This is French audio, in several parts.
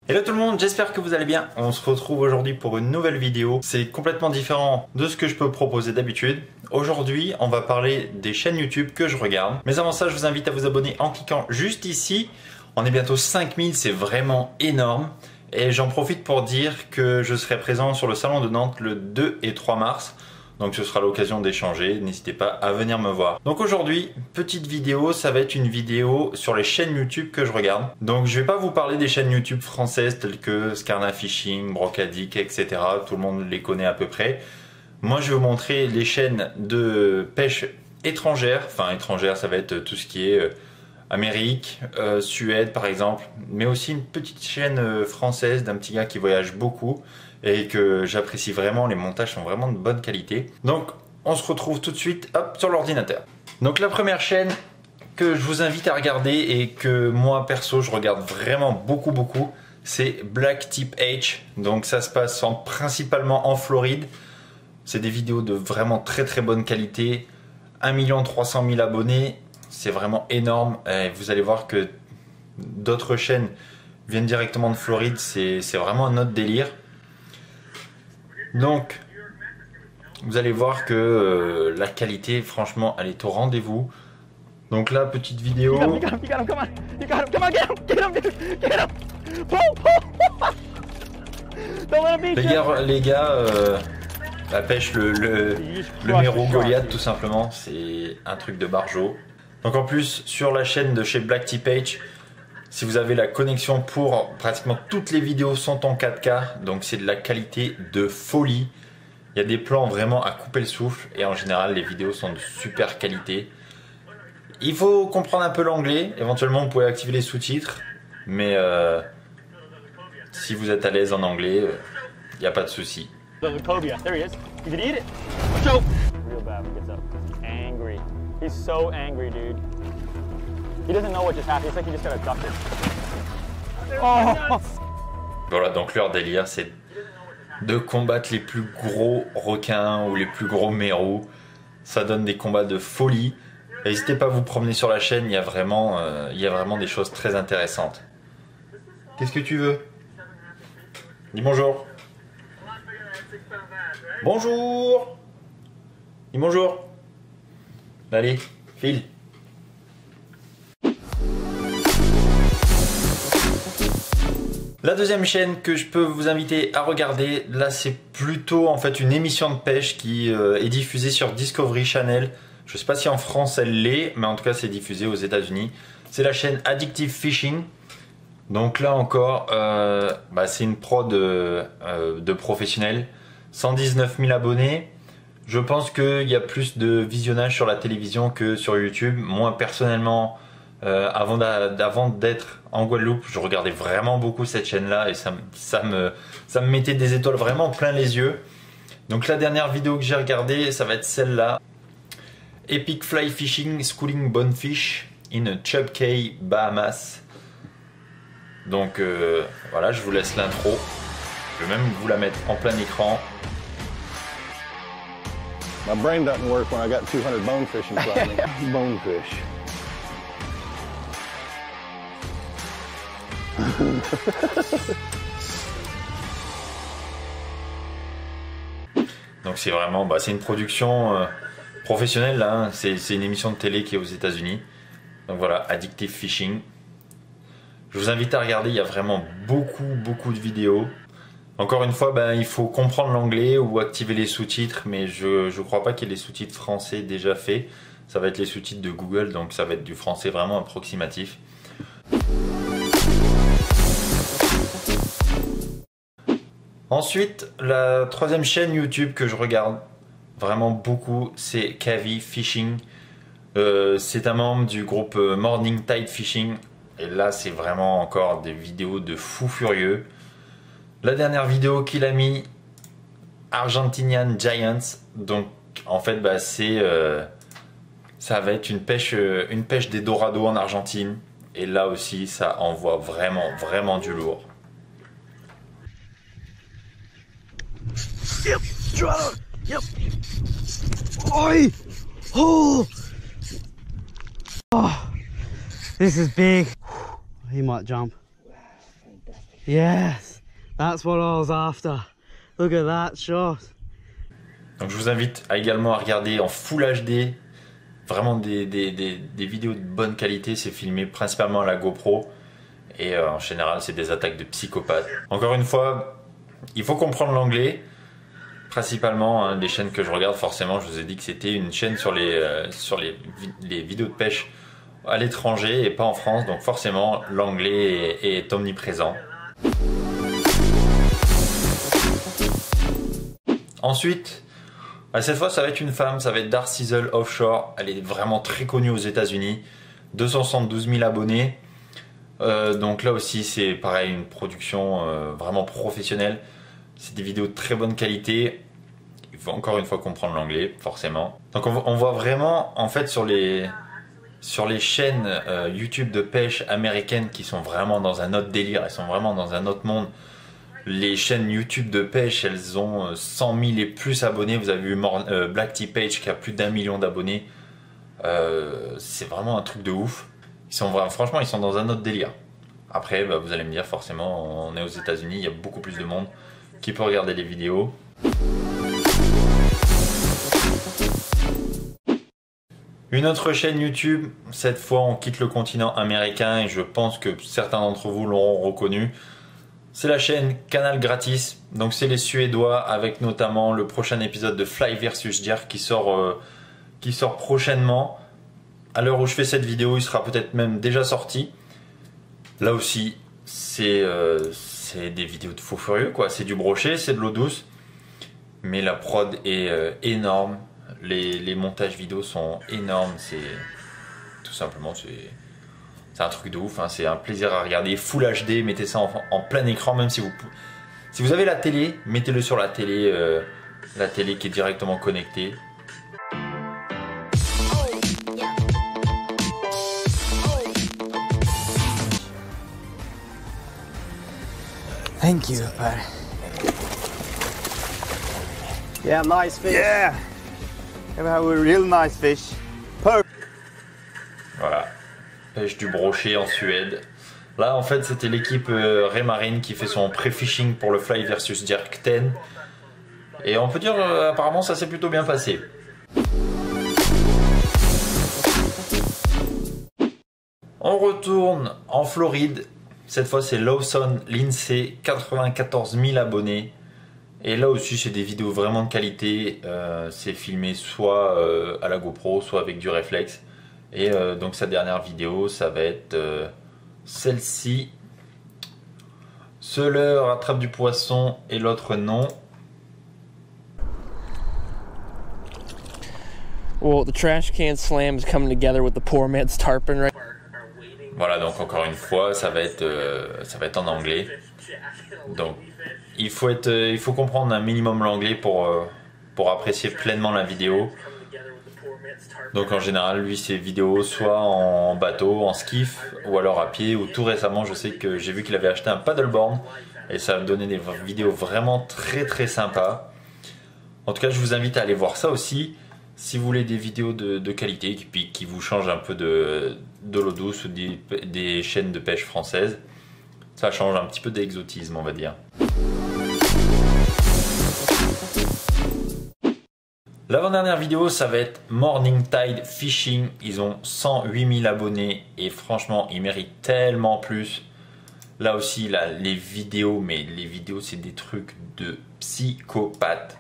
Hello tout le monde, j'espère que vous allez bien. On se retrouve aujourd'hui pour une nouvelle vidéo. C'est complètement différent de ce que je peux proposer d'habitude. Aujourd'hui, on va parler des chaînes YouTube que je regarde. Mais avant ça, je vous invite à vous abonner en cliquant juste ici. On est bientôt 5000, c'est vraiment énorme. Et j'en profite pour dire que je serai présent sur le salon de Nantes le 2 et 3 mars. Donc ce sera l'occasion d'échanger, n'hésitez pas à venir me voir. Donc aujourd'hui, petite vidéo, ça va être une vidéo sur les chaînes YouTube que je regarde. Donc je vais pas vous parler des chaînes YouTube françaises telles que Scarna Fishing, Brocadic, etc. Tout le monde les connaît à peu près. Moi je vais vous montrer les chaînes de pêche étrangères. Enfin étrangères, ça va être tout ce qui est Amérique, Suède par exemple. Mais aussi une petite chaîne française d'un petit gars qui voyage beaucoup. Et que j'apprécie vraiment, les montages sont vraiment de bonne qualité. Donc on se retrouve tout de suite hop, sur l'ordinateur. Donc la première chaîne que je vous invite à regarder et que moi perso je regarde vraiment beaucoup, c'est Black Tip H. Donc ça se passe principalement en Floride. C'est des vidéos de vraiment très bonne qualité. 1 300 000 abonnés, c'est vraiment énorme. Et vous allez voir que d'autres chaînes viennent directement de Floride, c'est vraiment un autre délire. Donc, vous allez voir que la qualité, franchement, elle est au rendez-vous. Donc là, petite vidéo. Les gars, la pêche, le méro Goliath, tout simplement, c'est un truc de barjo. Donc en plus, sur la chaîne de chez Black Tip H, si vous avez la connexion pour pratiquement toutes les vidéos sont en 4K, donc c'est de la qualité de folie. Il y a des plans vraiment à couper le souffle et en général les vidéos sont de super qualité. Il faut comprendre un peu l'anglais, éventuellement vous pouvez activer les sous-titres, mais si vous êtes à l'aise en anglais, il n'y a pas de souci. Voilà, donc leur délire c'est de combattre les plus gros requins ou les plus gros mérous. Ça donne des combats de folie. N'hésitez pas à vous promener sur la chaîne, il y a vraiment des choses très intéressantes. Qu'est-ce que tu veux? Dis bonjour. Bonjour. Dis bonjour. Allez, file. La deuxième chaîne que je peux vous inviter à regarder, là c'est plutôt en fait une émission de pêche qui est diffusée sur Discovery Channel. Je ne sais pas si en France elle l'est, mais en tout cas c'est diffusé aux États-Unis. C'est la chaîne Addictive Fishing. Donc là encore, c'est une prod de professionnels. 119 000 abonnés. Je pense qu'il y a plus de visionnage sur la télévision que sur YouTube. Moi personnellement, avant d'être en Guadeloupe, je regardais vraiment beaucoup cette chaîne-là et ça me mettait des étoiles vraiment plein les yeux. Donc la dernière vidéo que j'ai regardée, ça va être celle-là. Epic Fly Fishing Schooling Bonefish in a Chub Cay, Bahamas. Donc voilà, je vous laisse l'intro. Je vais même vous la mettre en plein écran. My brain doesn't work when I got 200 bonefish in front of me. Bonefish. Donc c'est vraiment, c'est une production professionnelle là, hein. C'est une émission de télé qui est aux États-Unis. Donc voilà, Addictive Fishing. Je vous invite à regarder, il y a vraiment beaucoup de vidéos. Encore une fois, il faut comprendre l'anglais ou activer les sous-titres, mais je crois pas qu'il y ait les sous-titres français déjà faits. Ça va être les sous-titres de Google, donc ça va être du français vraiment approximatif. Ensuite, la troisième chaîne YouTube que je regarde vraiment beaucoup, c'est Cavi Fishing. C'est un membre du groupe Morning Tide Fishing. Et là, c'est vraiment encore des vidéos de fou furieux. La dernière vidéo qu'il a mis, Argentinian Giants. Donc, en fait, ça va être une pêche des dorados en Argentine. Et là aussi, ça envoie vraiment du lourd. Yep, drop. Yep. Oi! Oh! Oh! This is big. He might jump. Yes, that's what I was after. Look at that shot. Donc je vous invite également à regarder en Full HD, vraiment des vidéos de bonne qualité. C'est filmé principalement à la GoPro et en général c'est des attaques de psychopathes. Encore une fois, il faut comprendre l'anglais. Principalement, hein, les chaînes que je regarde, forcément, je vous ai dit que c'était une chaîne sur les vidéos de pêche à l'étranger et pas en France. Donc forcément, l'anglais est omniprésent. Ensuite, cette fois, ça va être une femme, ça va être Dark Sizzle Offshore. Elle est vraiment très connue aux États-Unis. 272 000 abonnés. Donc là aussi, c'est pareil, une production vraiment professionnelle. C'est des vidéos de très bonne qualité. Il faut encore une fois comprendre l'anglais, forcément. Donc on voit vraiment, en fait, sur les chaînes YouTube de pêche américaines qui sont vraiment dans un autre délire, elles sont vraiment dans un autre monde. Les chaînes YouTube de pêche, elles ont 100 000 et plus abonnés. Vous avez vu Black Tea Page qui a plus d'1 million d'abonnés. C'est vraiment un truc de ouf. Franchement, ils sont dans un autre délire. Après, vous allez me dire, forcément, on est aux États-Unis, il y a beaucoup plus de monde qui peut regarder les vidéos. Une autre chaîne YouTube, cette fois on quitte le continent américain et je pense que certains d'entre vous l'auront reconnu. C'est la chaîne Canal Gratis, donc c'est les Suédois avec notamment le prochain épisode de Fly vs Jerk qui sort prochainement. À l'heure où je fais cette vidéo, il sera peut-être même déjà sorti. Là aussi, c'est des vidéos de faux furieux, quoi. C'est du brochet, c'est de l'eau douce, mais la prod est énorme. Les montages vidéo sont énormes. C'est tout simplement c'est un truc de ouf. Hein. C'est un plaisir à regarder. Full HD, mettez ça en plein écran, même si vous avez la télé, mettez-le sur la télé qui est directement connectée. Thank you, buddy. Yeah, nice fish. Yeah. We have a real nice fish. Perfect. Voilà, pêche du brochet en Suède. Là, en fait, c'était l'équipe Raymarine qui fait son pré-fishing pour le Fly vs Jerk 10. Et on peut dire, apparemment, ça s'est plutôt bien passé. On retourne en Floride. Cette fois, c'est Lawson Lindsay, 94 000 abonnés. Et là aussi, c'est des vidéos vraiment de qualité. C'est filmé soit à la GoPro, soit avec du réflexe. Et donc, sa dernière vidéo, ça va être celle-ci. Seul attrape du poisson et l'autre non. Well, the trash can slam is coming together with the poor man's tarpon, right? Voilà, donc encore une fois, ça va être en anglais. Donc, il faut comprendre un minimum l'anglais pour apprécier pleinement la vidéo. Donc en général, lui, ses vidéos soit en bateau, en skiff, ou alors à pied, ou tout récemment, je sais que j'ai vu qu'il avait acheté un paddleboard, et ça va me donner des vidéos vraiment très très sympas. En tout cas, je vous invite à aller voir ça aussi. Si vous voulez des vidéos de qualité qui vous changent un peu de l'eau douce ou des chaînes de pêche françaises, ça change un petit peu d'exotisme, on va dire. L'avant-dernière vidéo, ça va être Morning Tide Fishing. Ils ont 108 000 abonnés et franchement, ils méritent tellement plus. Là aussi, là, les vidéos, c'est des trucs de psychopathes.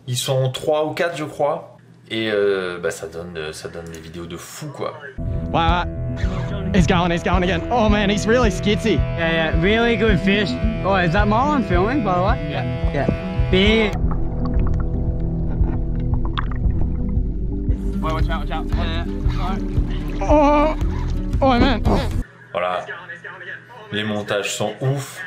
Ils sont 3 ou 4, je crois. Et ça donne des vidéos de fou, quoi. Wow, he's going again. Oh man, he's really skitsy. Yeah, really good fish. Oh, is that Marlon filming, by the way? Yeah. Yeah. Big. Wait, watch out. Oh man. Oh. Voilà. Les montages sont ouf.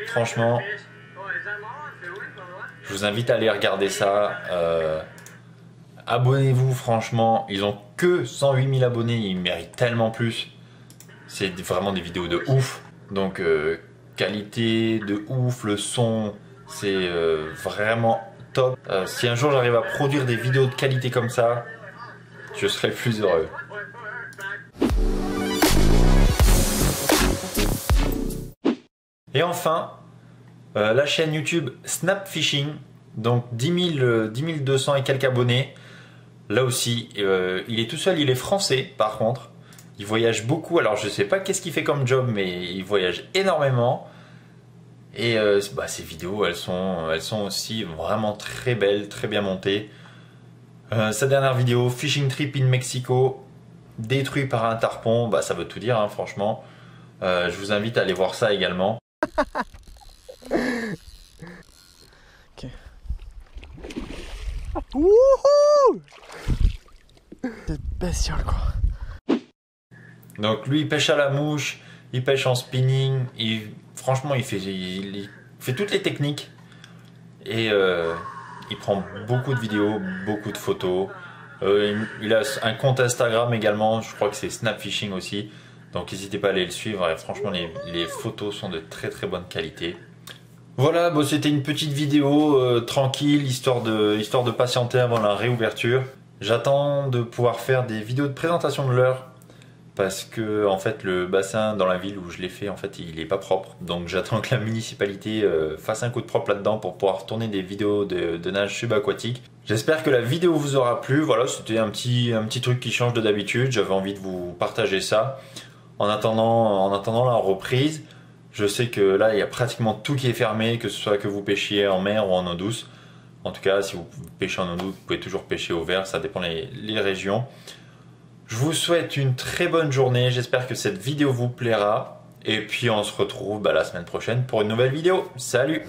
Franchement, je vous invite à aller regarder ça. Abonnez-vous, franchement, ils ont que 108 000 abonnés, ils méritent tellement plus. C'est vraiment des vidéos de ouf. Donc qualité de ouf, le son, c'est vraiment top. Si un jour j'arrive à produire des vidéos de qualité comme ça, je serai plus heureux. Et enfin, la chaîne YouTube Snap Fishing, donc 10 200 et quelques abonnés. Là aussi, il est tout seul, il est français par contre. Il voyage beaucoup, alors je sais pas qu'est-ce qu'il fait comme job, mais il voyage énormément. Et ces vidéos, elles sont aussi vraiment très belles, très bien montées. Sa dernière vidéo, Fishing Trip in Mexico, détruit par un tarpon, bah, ça veut tout dire, hein, franchement. Je vous invite à aller voir ça également. Ok. Wouhou! Cette bestiole, quoi. Donc lui, il pêche à la mouche, il pêche en spinning, franchement, il fait toutes les techniques. Et il prend beaucoup de vidéos, beaucoup de photos. Il a un compte Instagram également, je crois que c'est Snap Fishing aussi. Donc n'hésitez pas à aller le suivre, et franchement les photos sont de très très bonne qualité. Voilà, bon, c'était une petite vidéo tranquille, histoire de patienter avant la réouverture. J'attends de pouvoir faire des vidéos de présentation de leurre. Parce que en fait le bassin dans la ville où je l'ai fait, en fait il est pas propre. Donc j'attends que la municipalité fasse un coup de propre là-dedans pour pouvoir tourner des vidéos de nage subaquatique. J'espère que la vidéo vous aura plu. Voilà, c'était un petit truc qui change de d'habitude. J'avais envie de vous partager ça. En attendant la reprise, je sais que là il y a pratiquement tout qui est fermé, que ce soit que vous pêchiez en mer ou en eau douce. En tout cas, si vous pêchez en eau douce, vous pouvez toujours pêcher au vert, ça dépend les régions. Je vous souhaite une très bonne journée, j'espère que cette vidéo vous plaira. Et puis on se retrouve la semaine prochaine pour une nouvelle vidéo. Salut!